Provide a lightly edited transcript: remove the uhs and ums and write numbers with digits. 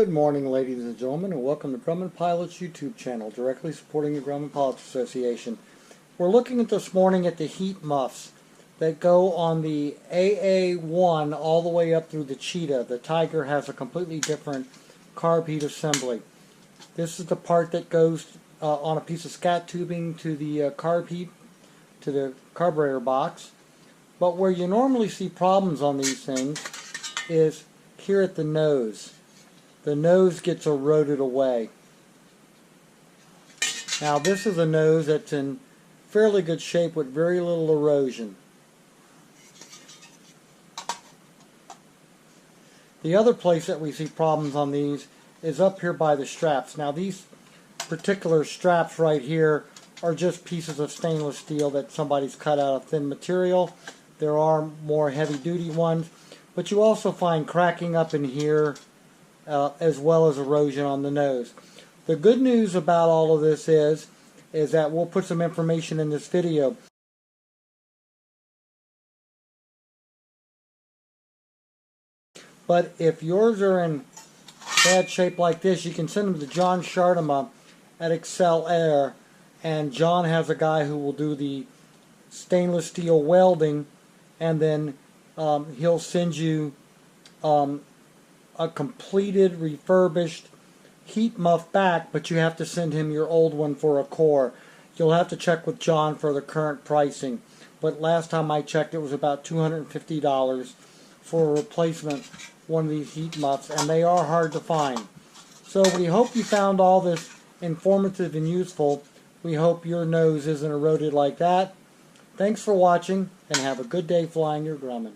Good morning, ladies and gentlemen, and welcome to Grumman Pilot's YouTube channel, directly supporting the Grumman Pilots Association. We're looking at this morning at the heat muffs that go on the AA1 all the way up through the Cheetah. The Tiger has a completely different carb heat assembly. This is the part that goes on a piece of scat tubing to the carb heat, to the carburetor box. But where you normally see problems on these things is here at the nose. The nose gets eroded away. Now this is a nose that's in fairly good shape with very little erosion. The other place that we see problems on these is up here by the straps. Now these particular straps right here are just pieces of stainless steel that somebody's cut out of thin material. There are more heavy-duty ones, but you also find cracking up in here as well as erosion on the nose. The good news about all of this is that we'll put some information in this video. But if yours are in bad shape like this, you can send them to John Shardema at ExcelAir, and John has a guy who will do the stainless steel welding, and then he'll send you a completed, refurbished heat muff back, but you have to send him your old one for a core. You'll have to check with John for the current pricing, but last time I checked it was about $250 for a replacement one of these heat muffs, and they are hard to find. So we hope you found all this informative and useful. We hope your nose isn't eroded like that. Thanks for watching, and have a good day flying your Grumman.